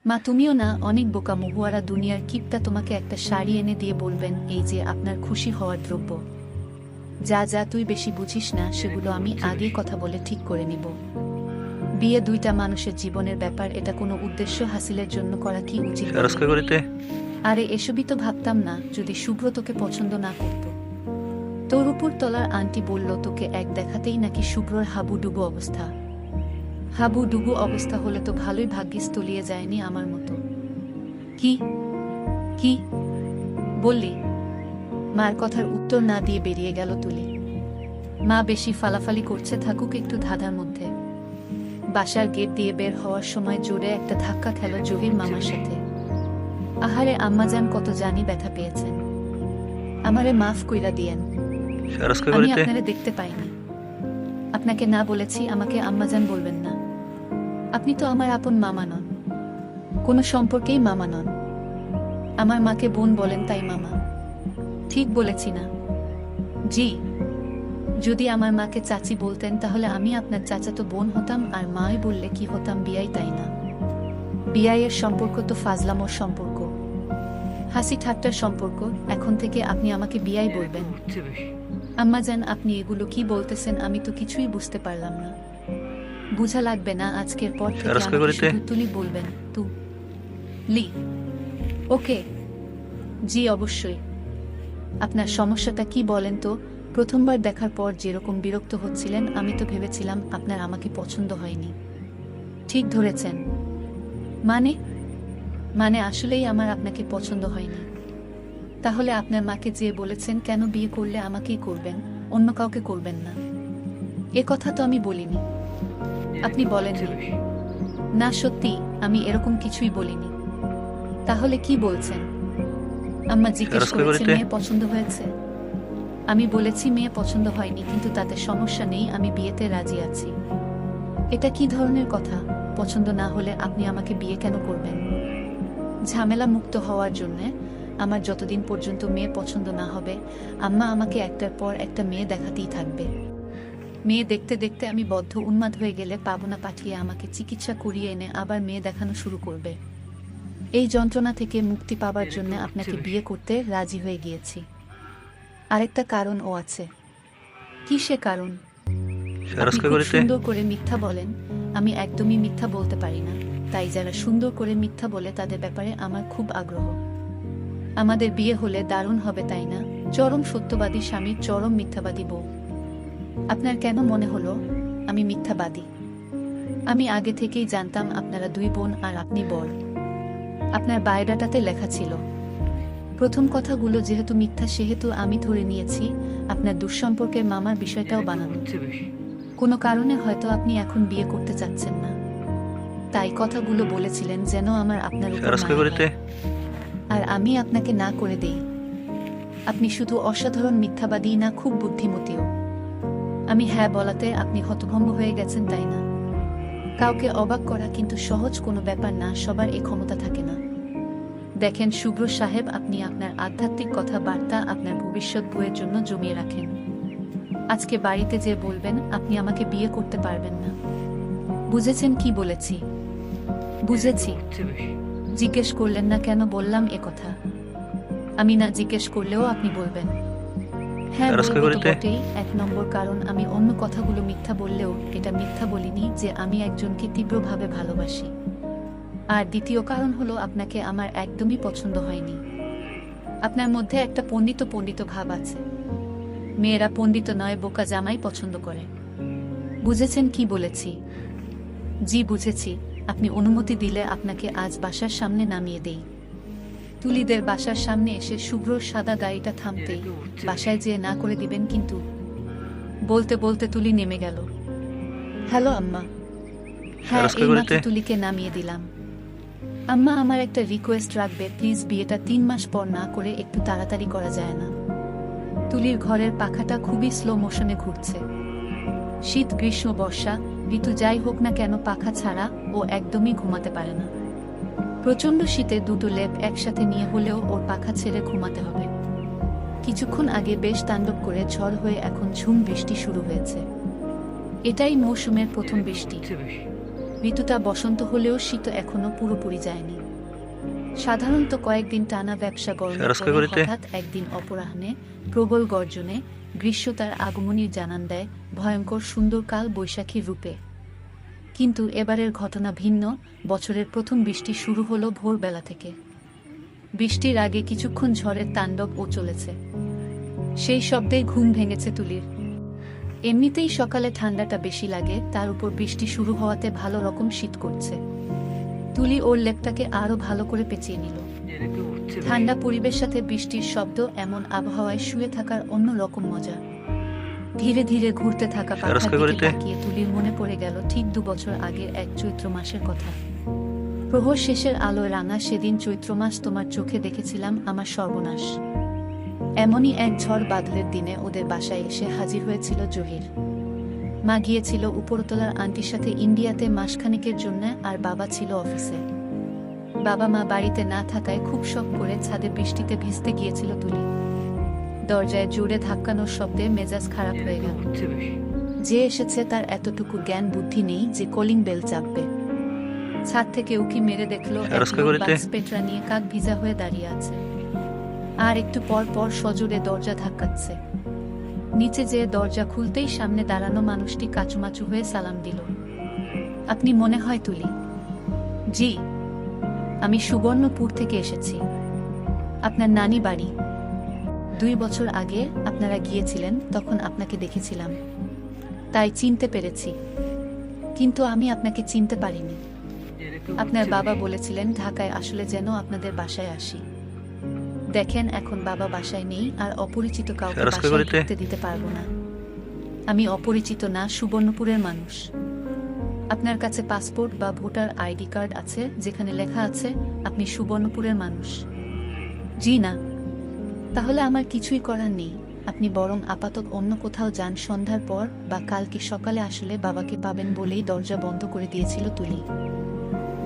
মা তুমিও না অনেক বোকা মহুয়ারা দুনিয়ার কিপটা তোমাকে একটা শাড়ি এনে দিয়ে বলবেন এই যে আপনার খুশি হওয়ার দ্রব্য। যা যা তুই বেশি বুঝিস না, সেগুলো আমি আগেই কথা বলে ঠিক করে নিব। বিয়ে দুইটা মানুষের জীবনের ব্যাপার, এটা কোনো উদ্দেশ্য হাসিলের জন্য করা কি উচিত? আরে এসবই তো ভাবতাম না যদি শুভ্র তোকে পছন্দ না করত। তোর উপর তলার আন্টি বলল তোকে এক দেখাতেই নাকি শুভ্রর হাবুডুবু অবস্থা। হাবুডুবু অবস্থা হলে তো ভালোই ভাগ্যিস তলিয়ে যায়নি আমার মতো। কি কি বললি? মার কথার উত্তর না দিয়ে বেরিয়ে গেল তুলি। মা বেশি ফালাফালি করছে, থাকুক একটু ধাঁধার মধ্যে। বাসার গেট দিয়ে বের হওয়ার সময় জোরে একটা ধাক্কা খেল জহির মামার সাথে। আহারে আম্মাজান কত জানি ব্যথা পেয়েছেন, আমারে মাফ কইরা দিয়েন, আমি আপনারে দেখতে পাইনি। আপনাকে না বলেছি আমাকে আম্মাজান বলবেন না। আপনি তো আমার আপন মামা নন, কোনো সম্পর্কেই মামা নন। আমার মাকে বোন বলেন তাই মামা। ঠিক বলেছি না? জি। যদি আমার মাকে চাচি বলতেন তাহলে আমি আপনার চাচাতো বোন হতাম, আর মাই বললে কি হতাম, বিয়াই, তাই না? বিয়াইয়ের সম্পর্ক তো ফাজলামোর সম্পর্ক, হাসি ঠাট্টার সম্পর্ক। এখন থেকে আপনি আমাকে বিয়াই বলবেন। আম্মাজান আপনি এগুলো কি বলতেছেন? আমি তো কিছুই বুঝতে পারলাম না। বুঝা লাগবে না, আজকের পর থেকে আমাকে শুধু তুলি বলবেন। লি। ওকে। জি অবশ্যই। আপনার সমস্যাটা কি বলেন তো? প্রথমবার দেখার পর যেরকম বিরক্ত হচ্ছিলেন, আমি তো ভেবেছিলাম আপনার আমাকে পছন্দ হয়নি। ঠিক ধরেছেন। মানে মানে আসলেই আমার আপনাকে পছন্দ হয়নি। তাহলে আপনার মাকে যে বলেছেন কেন বিয়ে করলে আমাকেই করবেন, অন্য কাউকে করবেন না? এ কথা তো আমি বলিনি। আপনি বলেননি? না সত্যি, আমি এরকম কিছুই বলিনি। তাহলে কি বলছেন? আম্মা জিজ্ঞেস করেছে মেয়ে পছন্দ হয়েছে। আমি বলেছি মেয়ে পছন্দ হয়নি, কিন্তু তাতে সমস্যা নেই, আমি বিয়েতে রাজি আছি। এটা কি ধরনের কথা? পছন্দ না হলে আপনি আমাকে বিয়ে কেন করবেন? ঝামেলা মুক্ত হওয়ার জন্যে। আমার যতদিন পর্যন্ত মেয়ে পছন্দ না হবে, আম্মা আমাকে একটার পর একটা মেয়ে দেখাতেই থাকবে। মেয়ে দেখতে দেখতে আমি বদ্ধ উন্মাদ হয়ে গেলে পাবনা পাঠিয়ে আমাকে চিকিৎসা করিয়ে এনে আবার মেয়ে দেখানো শুরু করবে। এই যন্ত্রণা থেকে মুক্তি পাবার জন্য আপনাকে বিয়ে করতে রাজি হয়ে গিয়েছি। আরেকটা কারণও আছে। কি সে কারণ? আপনি খুব সুন্দর করে মিথ্যা বলেন। আমি একদমই মিথ্যা বলতে পারি না, তাই যারা সুন্দর করে মিথ্যা বলে তাদের ব্যাপারে আমার খুব আগ্রহ। আমাদের বিয়ে হলে দারুণ হবে, তাই না? চরম সত্যবাদী স্বামীর চরম মিথ্যাবাদী বউ। আপনার কেন মনে হলো আমি মিথ্যাবাদী? আমি আগে থেকেই জানতাম আপনারা দুই বোন আর আপনি বর। আপনার বায়োডাটাতে লেখা ছিল। প্রথম কথাগুলো যেহেতু মিথ্যা, সেহেতু আমি ধরে নিয়েছি আপনার দুঃসম্পর্কের মামার বিষয়টাও বানানো। কোনো কারণে হয়তো আপনি এখন বিয়ে করতে চাচ্ছেন না, তাই কথাগুলো বলেছিলেন যেন আমার আপনার উপর মায়া হয়। আর আমি আপনাকে না করে দেই। আপনি শুধু অসাধারণ মিথ্যাবাদী না, খুব বুদ্ধিমতীও। আমি হ্যাঁ বলাতে আপনি হতভম্ব হয়ে গেছেন, তাই না? কাউকে অবাক করা কিন্তু সহজ কোনো ব্যাপার না, সবার এই ক্ষমতা থাকে না। দেখেন শুভ্র সাহেব, আপনি আপনার আধ্যাত্মিক কথাবার্তা আপনার ভবিষ্যৎ বইয়ের জন্য জমিয়ে রাখেন। আজকে বাড়িতে যে বলবেন আপনি আমাকে বিয়ে করতে পারবেন না। বুঝেছেন কি বলেছি? বুঝেছি। জিজ্ঞেস করলেন না কেন বললাম এ কথা? আমি না জিজ্ঞেস করলেও আপনি বলবেন। হ্যাঁ বলবো তো বটেই। এক নম্বর কারণ, আমি অন্য কথাগুলো মিথ্যা বললেও এটা মিথ্যা বলিনি যে আমি একজনকে তীব্রভাবে ভালোবাসি। আর দ্বিতীয় কারণ হলো আপনাকে আমার একদমই পছন্দ হয়নি। আপনার মধ্যে একটা পণ্ডিত পণ্ডিত ভাব আছে। মেয়েরা পণ্ডিত নয়, বোকা জামাই পছন্দ করে। বুঝেছেন কি বলেছি? জি বুঝেছি। আপনি অনুমতি দিলে আপনাকে আজ বাসার সামনে নামিয়ে দেই। তুলিদের বাসার সামনে এসে শুভ্রর সাদা গাড়িটা থামতেই বাসায় যেয়ে না করে দিবেন কিন্তু। বলতে বলতে তুলি নেমে গেল। হ্যালো আম্মা। হ্যাঁ, এইমাত্র তুলিকে নামিয়ে দিলাম। আম্মা আমার একটা রিকোয়েস্ট রাখবে প্লিজ, বিয়েটা 3 মাস পর না করে একটু তাড়াতাড়ি করা যায় না? তুলির ঘরের পাখাটা খুবই স্লো মোশনে ঘুরছে। শীত গ্রীষ্ম বর্ষা ঋতু যাই হোক না কেন, পাখা ছাড়া ও একদমই ঘুমাতে পারে না। প্রচণ্ড শীতে দুটো লেপ একসাথে নিয়ে হলেও ওর পাখা ছেড়ে ঘুমাতে হবে। কিছুক্ষণ আগে বেশ তাণ্ডব করে ঝড় হয়ে এখন ঝুম বৃষ্টি শুরু হয়েছে। এটাই মৌসুমের প্রথম বৃষ্টি। ঋতুটা বসন্ত হলেও শীত এখনো পুরোপুরি যায়নি। সাধারণত কয়েকদিন টানা ব্যবসা গরমের পরে হঠাৎ একদিন অপরাহ্নে প্রবল গর্জনে গ্রীষ্ম তার আগমনীর জানান দেয় ভয়ঙ্কর সুন্দর কাল বৈশাখীর রূপে। কিন্তু এবারের ঘটনা ভিন্ন। বছরের প্রথম বৃষ্টি শুরু হলো ভোরবেলা থেকে। বৃষ্টির আগে কিছুক্ষণ ঝড়ের তাণ্ডবও চলেছে। সেই শব্দে ঘুম ভেঙেছে তুলির। এমনিতেই সকালে ঠান্ডাটা বেশি লাগে, তার উপর বৃষ্টি শুরু হওয়াতে ভালো রকম শীত করছে। তুলি ওর লেপটাকে আরো ভালো করে পেঁচিয়ে নিল। ঠান্ডা পরিবেশ সাথে বৃষ্টির শব্দ, এমন আবহাওয়ায় শুয়ে থাকার অন্য রকম মজা। ধীরে ধীরে ঘুরতে থাকা পাখার দিকে তাকিয়ে তুলির মনে পড়ে গেল ঠিক 2 বছর আগের এক চৈত্র মাসের কথা। প্রহর শেষের আলোয় রাঙা সেদিন চৈত্র মাস, তোমার চোখে দেখেছিলাম আমার সর্বনাশ। এমনই এক ঝড় বাদলের দিনে ওদের বাসায় এসে হাজির হয়েছিল জহির। মা গিয়েছিল উপরতলার আন্টির সাথে ইন্ডিয়াতে মাসখানেকের জন্য, আর বাবা ছিল অফিসে। বাবা মা বাড়িতে না থাকায় খুব শখ করে ছাদে বৃষ্টিতে ভিজতে গিয়েছিল তুলি। দরজায় জোরে ধাক্কানোর শব্দে মেজাজ খারাপ হয়ে গেল। যে এসেছে তার এতটুকু জ্ঞান বুদ্ধি নেই যে কলিং বেল চাপবে। ছাদ থেকে উকি মেরে দেখলো পেটরা নিয়ে কাক ভিজা হয়ে দাঁড়িয়ে আছে, আর একটু পর পর সজোরে দরজা ধাক্কাচ্ছে। নিচে যেয়ে দরজা খুলতেই সামনে দাঁড়ানো মানুষটি কাচুমাচু হয়ে সালাম দিল। আপনি মনে হয় তুলি? জি, আমি সুবর্ণপুর থেকে এসেছি। আপনার নানি বাড়ি। 2 বছর আগে আপনারা গিয়েছিলেন, তখন আপনাকে দেখেছিলাম, তাই চিনতে পেরেছি। কিন্তু আমি আপনাকে চিনতে পারিনি। আপনার বাবা বলেছিলেন ঢাকায় আসলে যেন আপনাদের বাসায় আসি। দেখেন এখন বাবা বাসায় নেই, আর অপরিচিত কাউকে বাসায় ঢুকতে দিতে পারবো না। আমি অপরিচিত না, সুবর্ণপুরের মানুষ। আপনার কাছে পাসপোর্ট বা ভোটার আইডি কার্ড আছে যেখানে লেখা আছে আপনি সুবর্ণপুরের মানুষ? জি না। তাহলে আমার কিছুই করার নেই। আপনি বরং আপাতত অন্য কোথাও যান, সন্ধ্যার পর বা কালকে সকালে আসলে বাবাকে পাবেন বলেই দরজা বন্ধ করে দিয়েছিল তুলি।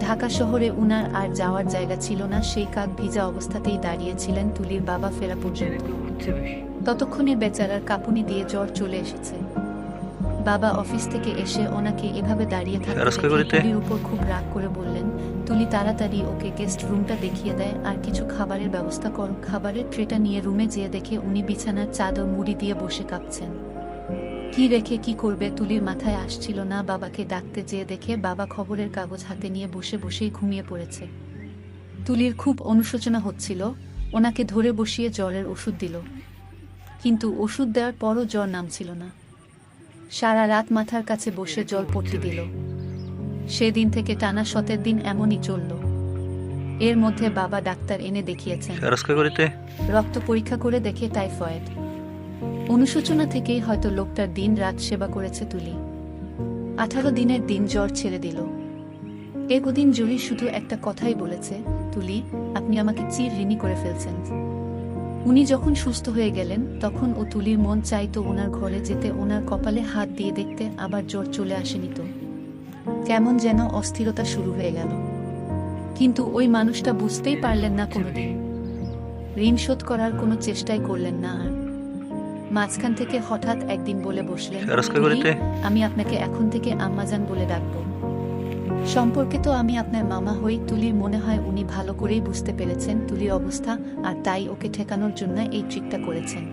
ঢাকা শহরে উনার আর যাওয়ার জায়গা ছিল না, সেই কাক ভিজা অবস্থাতেই দাঁড়িয়েছিলেন তুলির বাবা ফেরা পর্যন্ত। ততক্ষণে বেচারার কাঁপুনি দিয়ে জ্বর চলে এসেছে। বাবা অফিস থেকে এসে ওনাকে এভাবে দাঁড়িয়ে থাকতে তুলির উপর খুব রাগ করে বললেন, তুলি তাড়াতাড়ি ওকে গেস্ট রুমটা দেখিয়ে দেয় আর কিছু খাবারের ব্যবস্থা করো। খাবারের ট্রেটা নিয়ে রুমে যেয়ে দেখে উনি বিছানার চাদর মুড়ি দিয়ে বসে কাঁপছেন। কি রেখে কি করবে তুলির মাথায় আসছিল না। বাবাকে ডাকতে যেয়ে দেখে বাবা খবরের কাগজ হাতে নিয়ে বসে বসেই ঘুমিয়ে পড়েছে। তুলির খুব অনুশোচনা হচ্ছিল। ওনাকে ধরে বসিয়ে জ্বরের ওষুধ দিল, কিন্তু ওষুধ দেওয়ার পরও জ্বর নামছিল না। সারা রাত মাথার কাছে বসে জলপট্টি দিল। সেদিন থেকে টানা 7 দিন এমনই চলল। এর মধ্যে বাবা ডাক্তার এনে দেখিয়েছেন। রক্ত পরীক্ষা করে দেখে টাইফয়েড। অনুশোচনা থেকেই হয়তো লোকটার দিন রাত সেবা করেছে তুলি। 18 দিনের দিন জ্বর ছেড়ে দিল। একদিন জহির শুধু একটা কথাই বলেছে, তুলি আপনি আমাকে চির ঋণী করে ফেলছেন। উনি যখন সুস্থ হয়ে গেলেন তখন ও তুলির মন চাইতো ওনার ঘরে যেতে, ওনার কপালে হাত দিয়ে দেখতে, আবার জ্বর চলে আসেনি তো। কেমন যেন অস্থিরতা শুরু হয়ে গেল। কিন্তু ওই মানুষটা বুঝতেই পারলেন না কোনোদিন। ঋণ শোধ করার কোনো চেষ্টাই করলেন না। আর মাঝখান থেকে হঠাৎ একদিন বলে বসলেন, আমি আপনাকে এখন থেকে আম্মাজান বলে ডাকবো। সম্পর্কে তো আমি আপনার মামা হই। তুলির মনে হয় উনি ভালো করেই বুঝতে পেরেছেন তুলির অবস্থা, আর তাই ওকে ঠেকানোর জন্য এই ট্রিকটা করেছেন।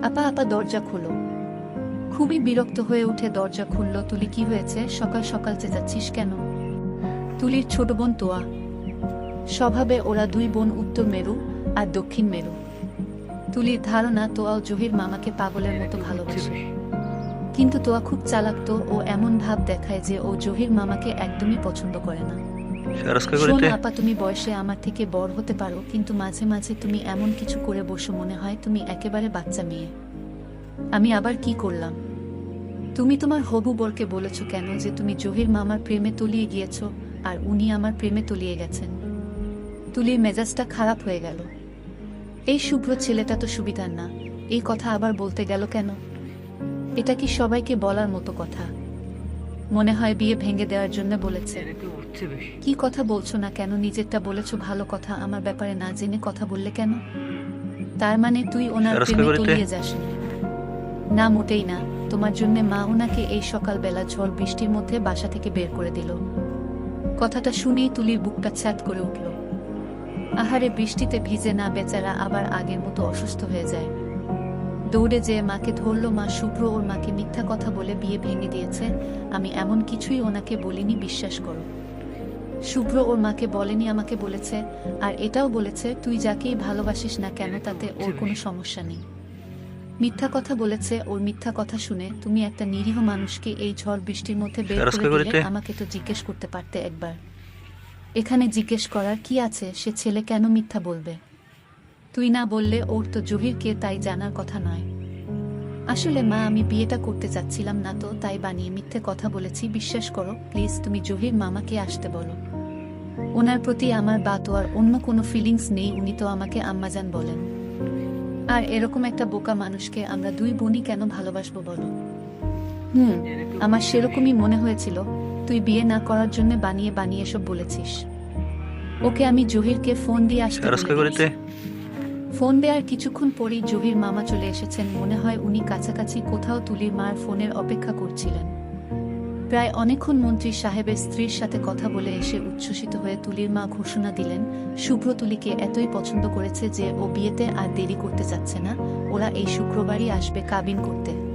আপা আপা দরজা খোলো। খুবই বিরক্ত হয়ে উঠে দরজা খুলল তুলি। কি হয়েছে? সকাল সকাল চেঁচাচ্ছিস কেন? তুলির ছোট বোন তোয়া। স্বভাবে ওরা 2 বোন উত্তর মেরু আর দক্ষিণ মেরু। তুলির ধারণা তোয়াও জহির মামাকে পাগলের মতো ভালোবাসে। কিন্তু তোয়া খুব চালাক তো, ও এমন ভাব দেখায় যে ও জহির মামাকে একদমই পছন্দ করে না। শোন আপা, তুমি বয়সে আমার থেকে বড় হতে পারো, কিন্তু মাঝে মাঝে তুমি এমন কিছু করে বসো মনে হয় তুমি একেবারে বাচ্চা মেয়ে। আমি আবার কি করলাম? তুমি তোমার হবু বরকে বলেছ কেন যে তুমি জহির মামার প্রেমে তলিয়ে গিয়েছ আর উনি আমার প্রেমে তলিয়ে গেছেন? তুলির মেজাজটা খারাপ হয়ে গেল। এই শুভ্র ছেলেটা তো সুবিধার না, এই কথা আবার বলতে গেল কেন? এটা কি সবাইকে বলার মতো কথা? মনে হয় বিয়ে ভেঙে দেওয়ার জন্য বলেছে। কি কথা বলছো না কেন? নিজেরটা বলেছ ভালো কথা, আমার ব্যাপারে না জেনে কথা বললে কেন? তার মানে তুই ওনার প্রেমে তলিয়ে যাসনি? না, মোটেই না। তোমার জন্য মা ওনাকে এই সকালবেলা ঝড় বৃষ্টির মধ্যে বাসা থেকে বের করে দিল। কথাটা শুনেই তুলির বুকটা ছ্যাঁত করে উঠল। আহারে, বৃষ্টিতে ভিজে না বেচারা আবার আগের মতো অসুস্থ হয়ে যায়। দৌড়ে যেয়ে মাকে ধরল। মা, শুভ্র ওর মাকে মিথ্যা কথা বলে বিয়ে ভেঙে দিয়েছে, আমি এমন কিছুই ওনাকে বলিনি, বিশ্বাস করো। শুভ্র ওর মাকে বলেনি, আমাকে বলেছে। আর এটাও বলেছে তুই যাকেই ভালোবাসিস না কেন তাতে ওর কোনো সমস্যা নেই। মিথ্যা কথা বলেছে। ওর মিথ্যা কথা শুনে তুমি একটা নিরীহ মানুষকে এই ঝড় বৃষ্টির মধ্যে বের করে দিলে। আমাকে তো জিজ্ঞেস করতে পারতে একবার। এখানে জিজ্ঞেস করার কি আছে? সে ছেলে কেন মিথ্যা বলবে? তুই না বললে ওর তো জহিরকে তাই জানার কথা নয়। আসলে মা, আমি বিয়েটা করতে চাচ্ছিলাম না তো, তাই বানিয়ে মিথ্যে কথা বলেছি, বিশ্বাস করো প্লিজ। তুমি জহির মামাকে আসতে বলো। ওনার প্রতি আমার বা তো আর অন্য কোনো ফিলিংস নেই, উনি তো আমাকে আম্মাজান বলেন। আর এরকম একটা বোকা মানুষকে আমরা দুই বোনই কেন ভালোবাসবো বলো? আমার সেরকমই মনে হয়েছিল। তুই বিয়ে না করার জন্য বানিয়ে বানিয়ে সব বলেছিস। ওকে আমি জহিরকে ফোন দিয়ে আসতে বলেছি। ফোন দেওয়ার কিছুক্ষণ পরেই জহির মামা চলে এসেছেন। মনে হয় উনি কাছাকাছি কোথাও তুলির মার ফোনের অপেক্ষা করছিলেন। প্রায় অনেকক্ষণ মন্ত্রী সাহেবের স্ত্রীর সাথে কথা বলে এসে উচ্ছ্বসিত হয়ে তুলির মা ঘোষণা দিলেন, শুভ্র তুলিকে এতই পছন্দ করেছে যে ও বিয়েতে আর দেরি করতে চাচ্ছে না। ওরা এই শুক্রবারই আসবে কাবিন করতে।